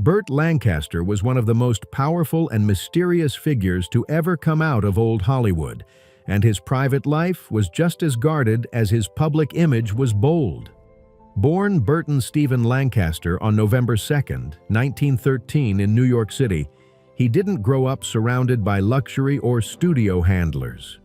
Burt Lancaster was one of the most powerful and mysterious figures to ever come out of old Hollywood, and his private life was just as guarded as his public image was bold. Born Burton Stephen Lancaster on November 2, 1913 in New York City, he didn't grow up surrounded by luxury or studio handlers.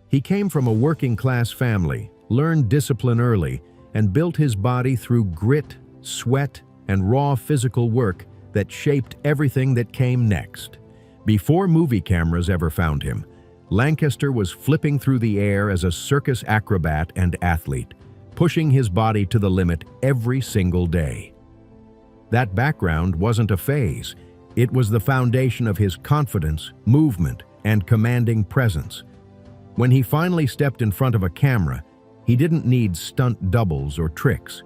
He came from a working-class family, learned discipline early, and built his body through grit, sweat, and raw physical work that shaped everything that came next. Before movie cameras ever found him, Lancaster was flipping through the air as a circus acrobat and athlete, pushing his body to the limit every single day. That background wasn't a phase. It was the foundation of his confidence, movement, and commanding presence. When he finally stepped in front of a camera, he didn't need stunt doubles or tricks.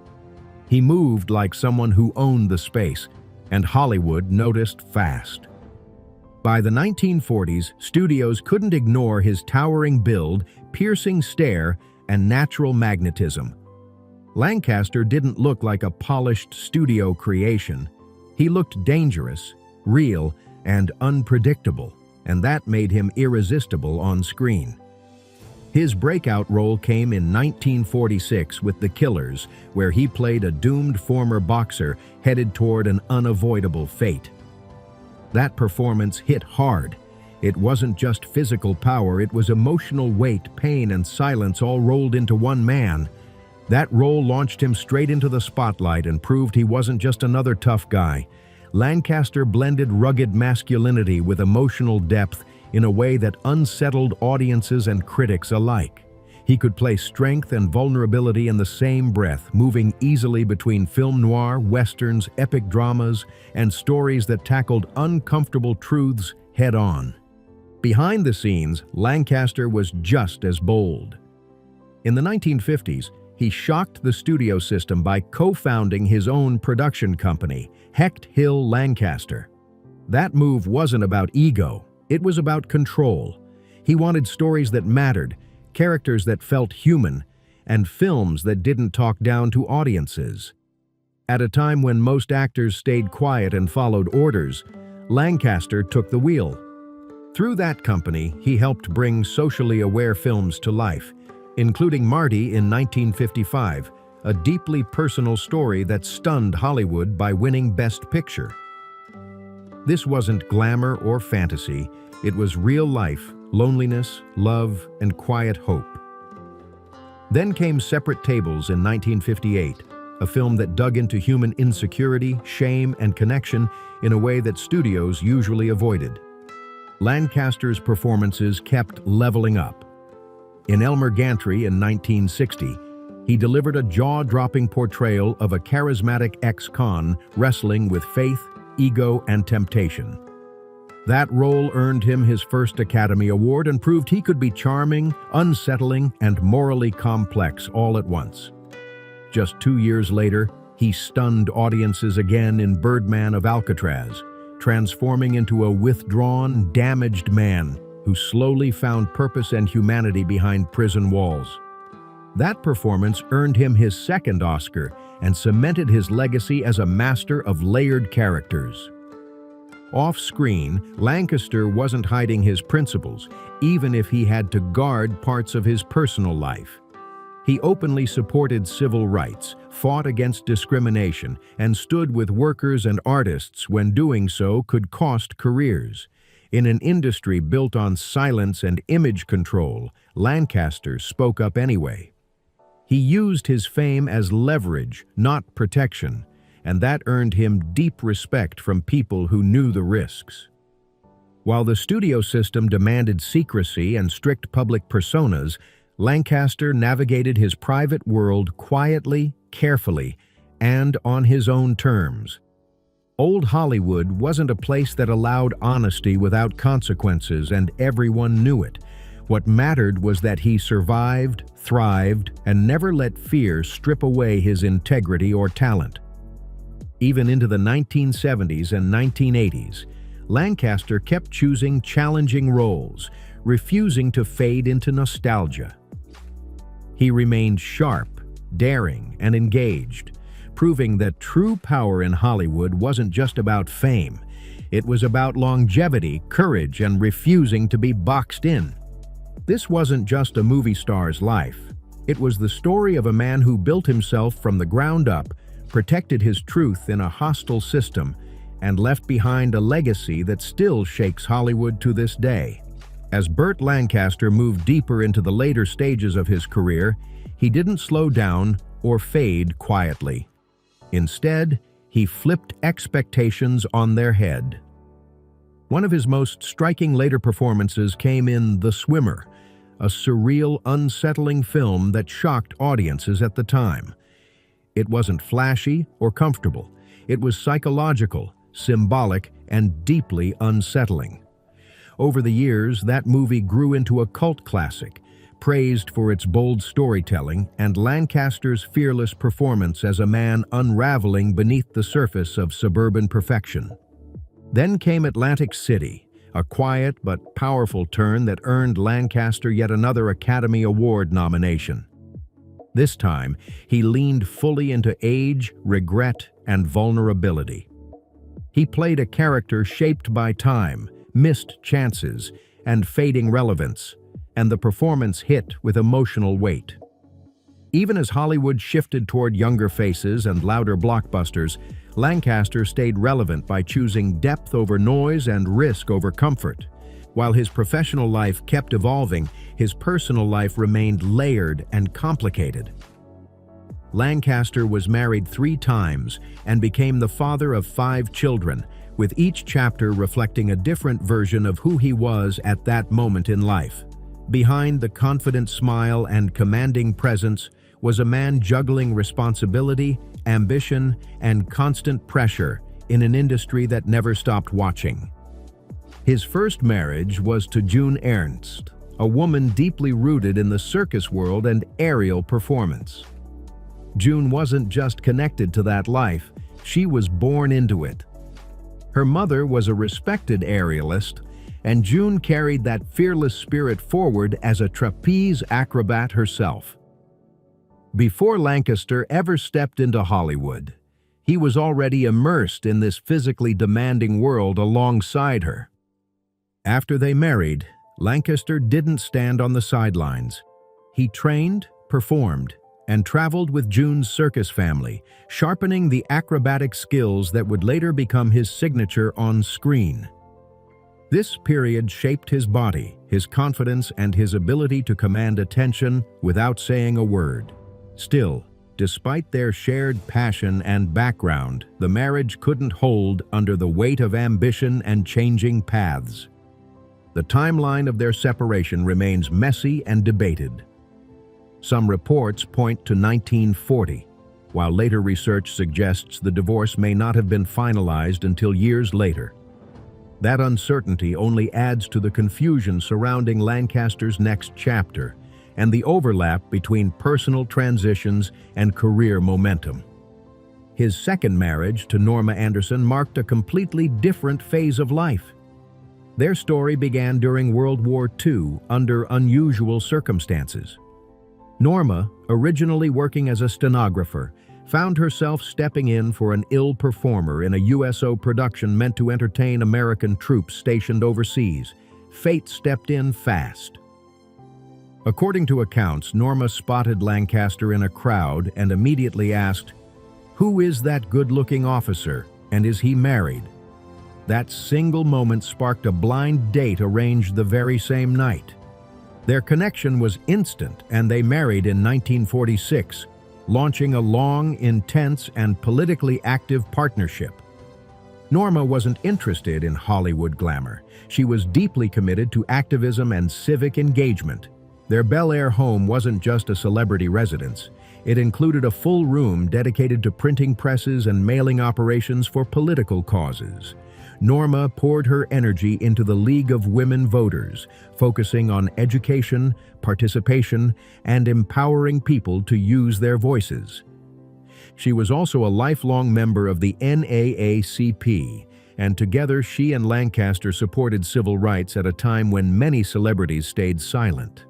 He moved like someone who owned the space, and Hollywood noticed fast. By the 1940s, studios couldn't ignore his towering build, piercing stare, and natural magnetism. Lancaster didn't look like a polished studio creation. He looked dangerous, real, and unpredictable, and that made him irresistible on screen. His breakout role came in 1946 with The Killers, where he played a doomed former boxer headed toward an unavoidable fate. That performance hit hard. It wasn't just physical power, it was emotional weight, pain, and silence all rolled into one man. That role launched him straight into the spotlight and proved he wasn't just another tough guy. Lancaster blended rugged masculinity with emotional depth in a way that unsettled audiences and critics alike. He could play strength and vulnerability in the same breath, moving easily between film noir, westerns, epic dramas, and stories that tackled uncomfortable truths head-on. Behind the scenes, Lancaster was just as bold. In the 1950s, he shocked the studio system by co-founding his own production company, Hecht Hill Lancaster. That move wasn't about ego, it was about control. He wanted stories that mattered, characters that felt human, and films that didn't talk down to audiences. At a time when most actors stayed quiet and followed orders, Lancaster took the wheel. Through that company, he helped bring socially aware films to life, including Marty in 1955, a deeply personal story that stunned Hollywood by winning Best Picture. This wasn't glamour or fantasy, it was real life, loneliness, love, and quiet hope. Then came Separate Tables in 1958, a film that dug into human insecurity, shame, and connection in a way that studios usually avoided. Lancaster's performances kept leveling up. In Elmer Gantry in 1960, he delivered a jaw-dropping portrayal of a charismatic ex-con wrestling with faith, ego, and temptation. That role earned him his first Academy Award and proved he could be charming, unsettling, and morally complex all at once. Just 2 years later, he stunned audiences again in Birdman of Alcatraz, transforming into a withdrawn, damaged man who slowly found purpose and humanity behind prison walls. That performance earned him his second Oscar and cemented his legacy as a master of layered characters. Off-screen, Lancaster wasn't hiding his principles, even if he had to guard parts of his personal life. He openly supported civil rights, fought against discrimination, and stood with workers and artists when doing so could cost careers. In an industry built on silence and image control, Lancaster spoke up anyway. He used his fame as leverage, not protection, and that earned him deep respect from people who knew the risks. While the studio system demanded secrecy and strict public personas, Lancaster navigated his private world quietly, carefully, and on his own terms. Old Hollywood wasn't a place that allowed honesty without consequences, and everyone knew it. What mattered was that he survived, thrived, and never let fear strip away his integrity or talent. Even into the 1970s and 1980s, Lancaster kept choosing challenging roles, refusing to fade into nostalgia. He remained sharp, daring, and engaged, proving that true power in Hollywood wasn't just about fame. It was about longevity, courage, and refusing to be boxed in. This wasn't just a movie star's life. It was the story of a man who built himself from the ground up, protected his truth in a hostile system, and left behind a legacy that still shakes Hollywood to this day. As Burt Lancaster moved deeper into the later stages of his career, he didn't slow down or fade quietly. Instead, he flipped expectations on their head. One of his most striking later performances came in The Swimmer, a surreal, unsettling film that shocked audiences at the time. It wasn't flashy or comfortable. It was psychological, symbolic, and deeply unsettling. Over the years, that movie grew into a cult classic, praised for its bold storytelling and Lancaster's fearless performance as a man unraveling beneath the surface of suburban perfection. Then came Atlantic City, a quiet but powerful turn that earned Lancaster yet another Academy Award nomination. This time, he leaned fully into age, regret, and vulnerability. He played a character shaped by time, missed chances, and fading relevance, and the performance hit with emotional weight. Even as Hollywood shifted toward younger faces and louder blockbusters, Lancaster stayed relevant by choosing depth over noise and risk over comfort. While his professional life kept evolving, his personal life remained layered and complicated. Lancaster was married 3 times and became the father of 5 children, with each chapter reflecting a different version of who he was at that moment in life. Behind the confident smile and commanding presence was a man juggling responsibility, ambition, and constant pressure in an industry that never stopped watching. His first marriage was to June Ernst, a woman deeply rooted in the circus world and aerial performance. June wasn't just connected to that life, she was born into it. Her mother was a respected aerialist, and June carried that fearless spirit forward as a trapeze acrobat herself. Before Lancaster ever stepped into Hollywood, he was already immersed in this physically demanding world alongside her. After they married, Lancaster didn't stand on the sidelines. He trained, performed, and traveled with June's circus family, sharpening the acrobatic skills that would later become his signature on screen. This period shaped his body, his confidence, and his ability to command attention without saying a word. Still, despite their shared passion and background, the marriage couldn't hold under the weight of ambition and changing paths. The timeline of their separation remains messy and debated. Some reports point to 1940, while later research suggests the divorce may not have been finalized until years later. That uncertainty only adds to the confusion surrounding Lancaster's next chapter and the overlap between personal transitions and career momentum. His second marriage to Norma Anderson marked a completely different phase of life. Their story began during World War II under unusual circumstances. Norma, originally working as a stenographer, found herself stepping in for an ill performer in a USO production meant to entertain American troops stationed overseas. Fate stepped in fast. According to accounts, Norma spotted Lancaster in a crowd and immediately asked, "Who is that good-looking officer, and is he married?" That single moment sparked a blind date arranged the very same night. Their connection was instant, and they married in 1946, launching a long, intense, and politically active partnership. Norma wasn't interested in Hollywood glamour. She was deeply committed to activism and civic engagement. Their Bel Air home wasn't just a celebrity residence. It included a full room dedicated to printing presses and mailing operations for political causes. Norma poured her energy into the League of Women Voters, focusing on education, participation, and empowering people to use their voices. She was also a lifelong member of the NAACP, and together she and Lancaster supported civil rights at a time when many celebrities stayed silent.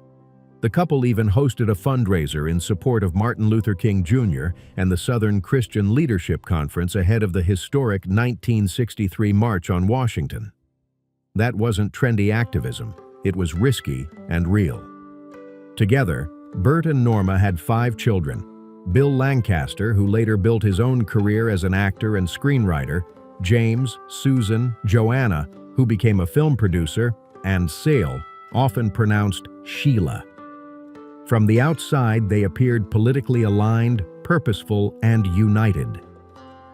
The couple even hosted a fundraiser in support of Martin Luther King Jr. and the Southern Christian Leadership Conference ahead of the historic 1963 March on Washington. That wasn't trendy activism, it was risky and real. Together, Burt and Norma had 5 children: Bill Lancaster, who later built his own career as an actor and screenwriter, James, Susan, Joanna, who became a film producer, and Sale, often pronounced Sheila. From the outside, they appeared politically aligned, purposeful, and united.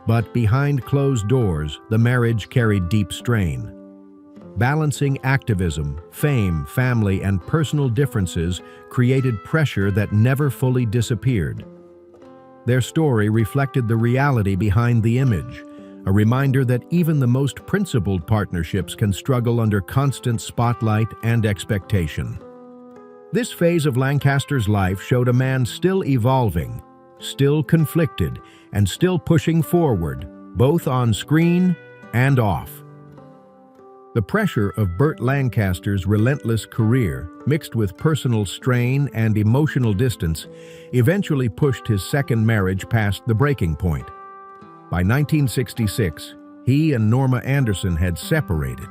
But behind closed doors, the marriage carried deep strain. Balancing activism, fame, family, and personal differences created pressure that never fully disappeared. Their story reflected the reality behind the image, a reminder that even the most principled partnerships can struggle under constant spotlight and expectation. This phase of Lancaster's life showed a man still evolving, still conflicted, and still pushing forward, both on screen and off. The pressure of Burt Lancaster's relentless career, mixed with personal strain and emotional distance, eventually pushed his second marriage past the breaking point. By 1966, he and Norma Anderson had separated,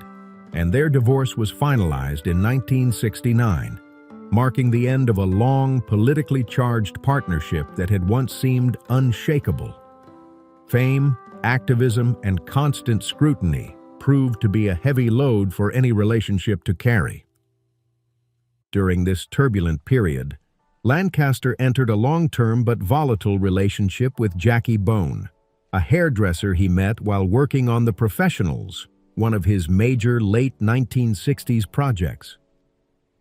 and their divorce was finalized in 1969, marking the end of a long, politically charged partnership that had once seemed unshakable. Fame, activism, and constant scrutiny proved to be a heavy load for any relationship to carry. During this turbulent period, Lancaster entered a long-term but volatile relationship with Jackie Bone, a hairdresser he met while working on The Professionals, one of his major late 1960s projects.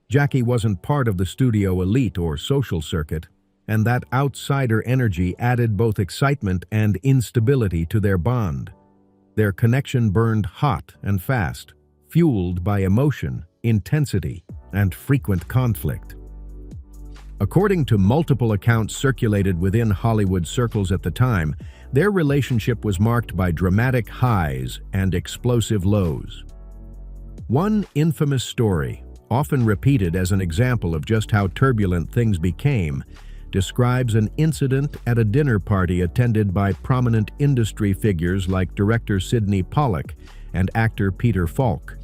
Jackie wasn't part of the studio elite or social circuit, and that outsider energy added both excitement and instability to their bond. Their connection burned hot and fast, fueled by emotion, intensity, and frequent conflict. According to multiple accounts circulated within Hollywood circles at the time, their relationship was marked by dramatic highs and explosive lows. One infamous story, often repeated as an example of just how turbulent things became, describes an incident at a dinner party attended by prominent industry figures like director Sidney Pollack and actor Peter Falk.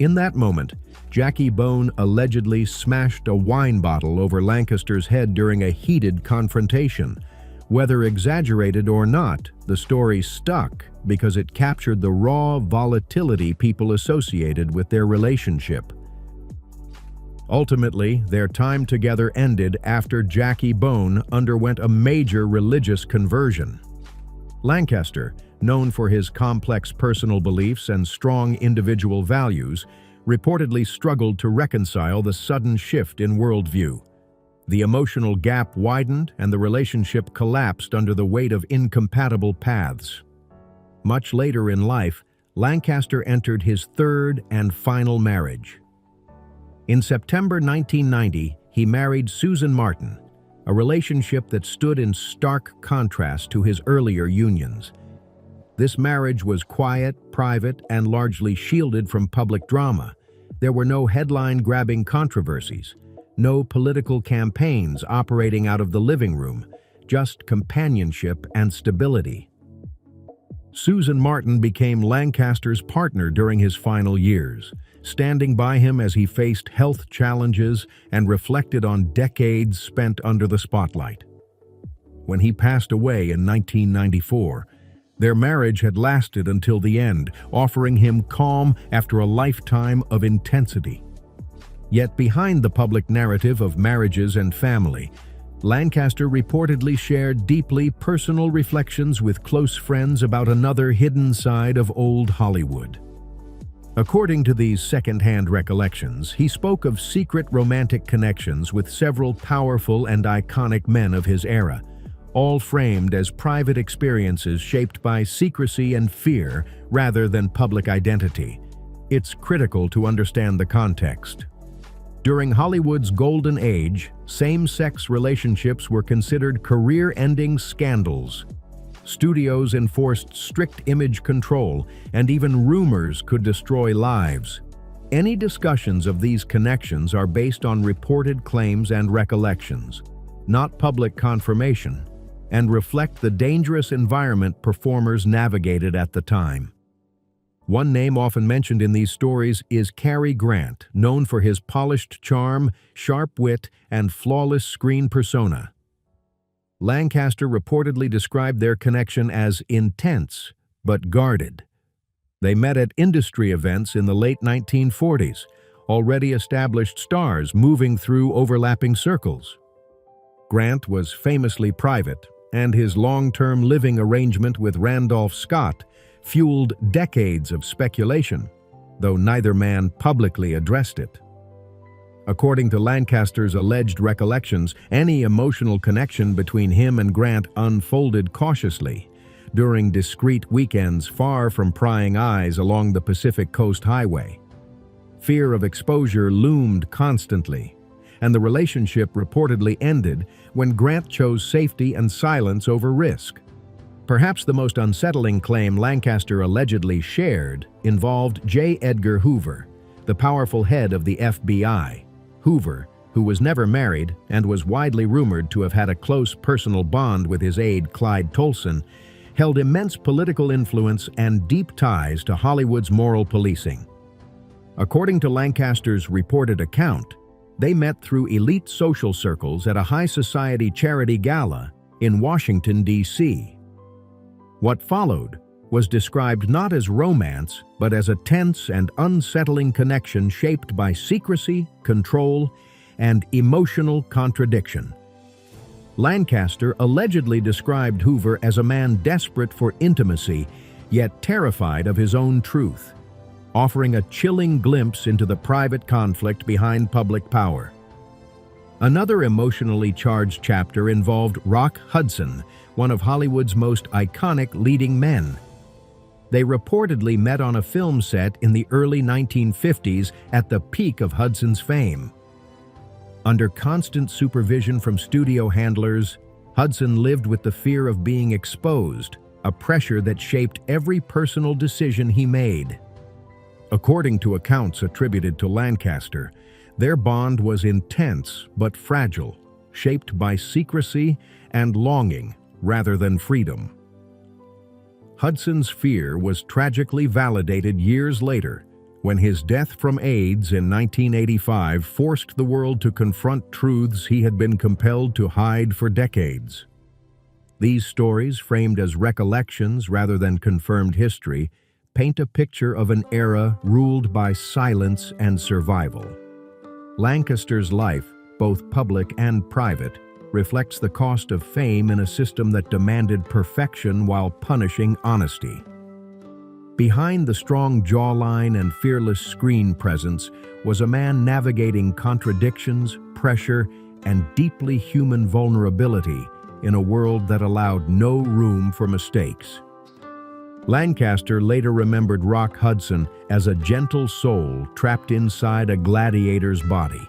In that moment, Jackie Bone allegedly smashed a wine bottle over Lancaster's head during a heated confrontation. Whether exaggerated or not, the story stuck because it captured the raw volatility people associated with their relationship. Ultimately, their time together ended after Jackie Bone underwent a major religious conversion. Lancaster, known for his complex personal beliefs and strong individual values, reportedly struggled to reconcile the sudden shift in worldview. The emotional gap widened and the relationship collapsed under the weight of incompatible paths. Much later in life, Lancaster entered his third and final marriage. In September 1990, he married Susan Martin, a relationship that stood in stark contrast to his earlier unions. This marriage was quiet, private, and largely shielded from public drama. There were no headline-grabbing controversies, no political campaigns operating out of the living room, just companionship and stability. Susan Martin became Lancaster's partner during his final years, standing by him as he faced health challenges and reflected on decades spent under the spotlight. When he passed away in 1994, their marriage had lasted until the end, offering him calm after a lifetime of intensity. Yet behind the public narrative of marriages and family, Lancaster reportedly shared deeply personal reflections with close friends about another hidden side of old Hollywood. According to these second-hand recollections, he spoke of secret romantic connections with several powerful and iconic men of his era, all framed as private experiences shaped by secrecy and fear rather than public identity. It's critical to understand the context. During Hollywood's golden age, same-sex relationships were considered career-ending scandals. Studios enforced strict image control, and even rumors could destroy lives. Any discussions of these connections are based on reported claims and recollections, not public confirmation, and reflect the dangerous environment performers navigated at the time. One name often mentioned in these stories is Cary Grant, known for his polished charm, sharp wit, and flawless screen persona. Lancaster reportedly described their connection as intense, but guarded. They met at industry events in the late 1940s, already established stars moving through overlapping circles. Grant was famously private, and his long-term living arrangement with Randolph Scott fueled decades of speculation, though neither man publicly addressed it. According to Lancaster's alleged recollections, any emotional connection between him and Grant unfolded cautiously, during discreet weekends far from prying eyes along the Pacific Coast Highway. Fear of exposure loomed constantly, and the relationship reportedly ended when Grant chose safety and silence over risk. Perhaps the most unsettling claim Lancaster allegedly shared involved J. Edgar Hoover, the powerful head of the FBI. Hoover, who was never married and was widely rumored to have had a close personal bond with his aide Clyde Tolson, held immense political influence and deep ties to Hollywood's moral policing. According to Lancaster's reported account, they met through elite social circles at a high society charity gala in Washington, D.C. What followed was described not as romance, but as a tense and unsettling connection shaped by secrecy, control, and emotional contradiction. Lancaster allegedly described Hoover as a man desperate for intimacy, yet terrified of his own truth, offering a chilling glimpse into the private conflict behind public power. Another emotionally charged chapter involved Rock Hudson, one of Hollywood's most iconic leading men. They reportedly met on a film set in the early 1950s at the peak of Hudson's fame. Under constant supervision from studio handlers, Hudson lived with the fear of being exposed, a pressure that shaped every personal decision he made. According to accounts attributed to Lancaster, their bond was intense but fragile, shaped by secrecy and longing rather than freedom. Hudson's fear was tragically validated years later when his death from AIDS in 1985 forced the world to confront truths he had been compelled to hide for decades. These stories, framed as recollections rather than confirmed history, paint a picture of an era ruled by silence and survival. Lancaster's life, both public and private, reflects the cost of fame in a system that demanded perfection while punishing honesty. Behind the strong jawline and fearless screen presence was a man navigating contradictions, pressure, and deeply human vulnerability in a world that allowed no room for mistakes. Lancaster later remembered Rock Hudson as a gentle soul trapped inside a gladiator's body,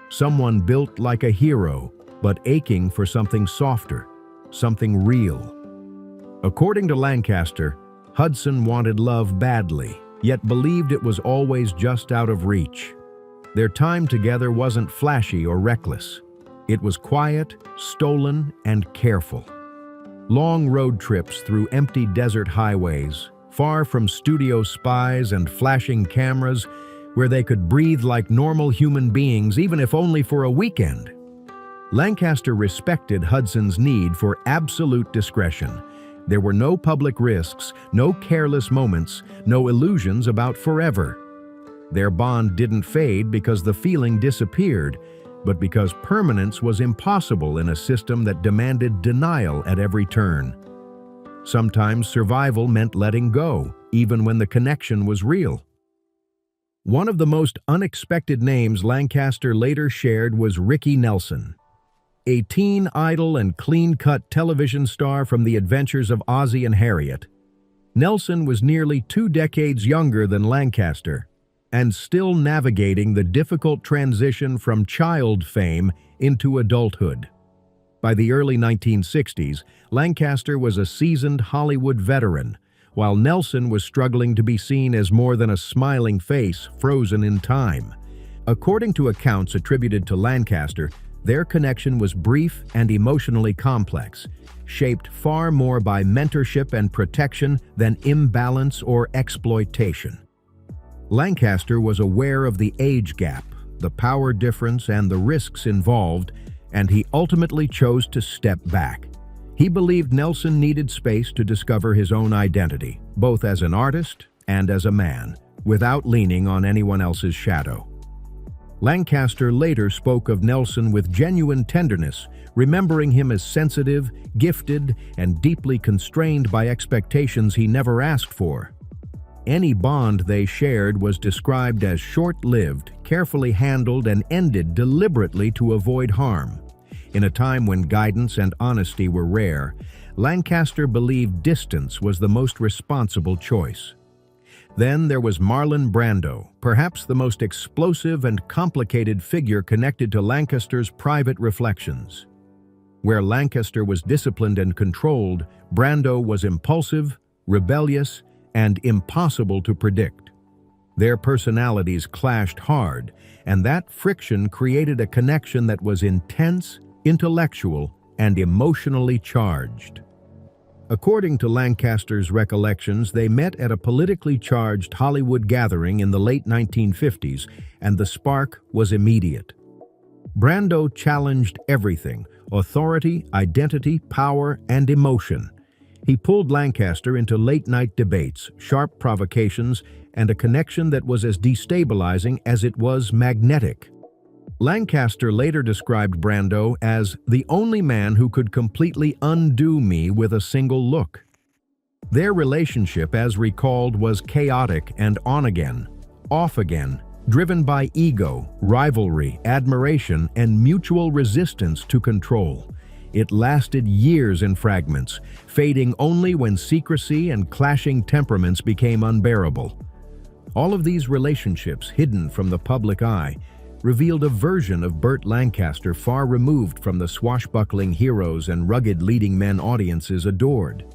someone built like a hero, but aching for something softer, something real. According to Lancaster, Hudson wanted love badly, yet believed it was always just out of reach. Their time together wasn't flashy or reckless. It was quiet, stolen, and careful. Long road trips through empty desert highways, far from studio spies and flashing cameras, where they could breathe like normal human beings, even if only for a weekend. Lancaster respected Hudson's need for absolute discretion. There were no public risks, no careless moments, no illusions about forever. Their bond didn't fade because the feeling disappeared, but because permanence was impossible in a system that demanded denial at every turn. Sometimes survival meant letting go, even when the connection was real. One of the most unexpected names Lancaster later shared was Ricky Nelson, a teen idol and clean-cut television star from the adventures of Ozzie and Harriet. Nelson was nearly 2 decades younger than Lancaster, and still navigating the difficult transition from child fame into adulthood. By the early 1960s, Lancaster was a seasoned Hollywood veteran, while Nelson was struggling to be seen as more than a smiling face frozen in time. According to accounts attributed to Lancaster, their connection was brief and emotionally complex, shaped far more by mentorship and protection than imbalance or exploitation. Lancaster was aware of the age gap, the power difference, and the risks involved, and he ultimately chose to step back. He believed Nelson needed space to discover his own identity, both as an artist and as a man, without leaning on anyone else's shadow. Lancaster later spoke of Nelson with genuine tenderness, remembering him as sensitive, gifted, and deeply constrained by expectations he never asked for. Any bond they shared was described as short-lived, carefully handled, and ended deliberately to avoid harm. In a time when guidance and honesty were rare, Lancaster believed distance was the most responsible choice. Then there was Marlon Brando, perhaps the most explosive and complicated figure connected to Lancaster's private reflections. Where Lancaster was disciplined and controlled, Brando was impulsive, rebellious, and impossible to predict. Their personalities clashed hard, and that friction created a connection that was intense, intellectual, and emotionally charged. According to Lancaster's recollections, they met at a politically charged Hollywood gathering in the late 1950s, and the spark was immediate. Brando challenged everything: authority, identity, power, and emotion. He pulled Lancaster into late-night debates, sharp provocations, and a connection that was as destabilizing as it was magnetic. Lancaster later described Brando as the only man who could completely undo me with a single look. Their relationship, as recalled, was chaotic and on again, off again, driven by ego, rivalry, admiration, and mutual resistance to control. It lasted years in fragments, fading only when secrecy and clashing temperaments became unbearable. All of these relationships, hidden from the public eye, revealed a version of Burt Lancaster far removed from the swashbuckling heroes and rugged leading men audiences adored.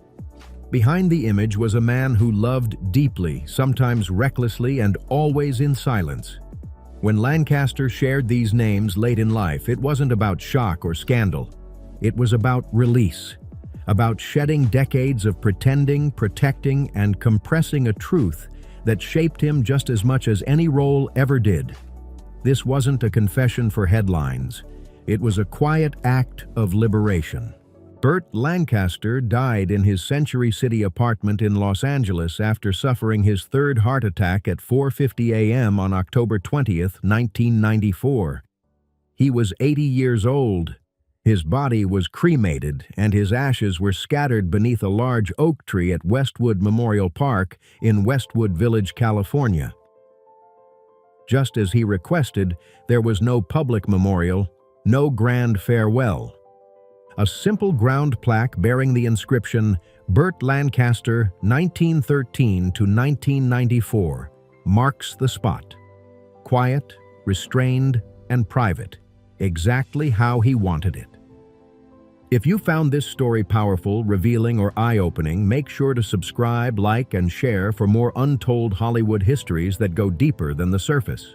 Behind the image was a man who loved deeply, sometimes recklessly, and always in silence. When Lancaster shared these names late in life, it wasn't about shock or scandal. It was about release, about shedding decades of pretending, protecting, and compressing a truth that shaped him just as much as any role ever did. This wasn't a confession for headlines. It was a quiet act of liberation. Burt Lancaster died in his Century City apartment in Los Angeles after suffering his third heart attack at 4:50 a.m. on October 20th, 1994. He was 80 years old. His body was cremated, and his ashes were scattered beneath a large oak tree at Westwood Memorial Park in Westwood Village, California. Just as he requested, there was no public memorial, no grand farewell. A simple ground plaque bearing the inscription, Burt Lancaster, 1913 to 1994, marks the spot. Quiet, restrained, and private, exactly how he wanted it. If you found this story powerful, revealing, or eye-opening, make sure to subscribe, like, and share for more untold Hollywood histories that go deeper than the surface.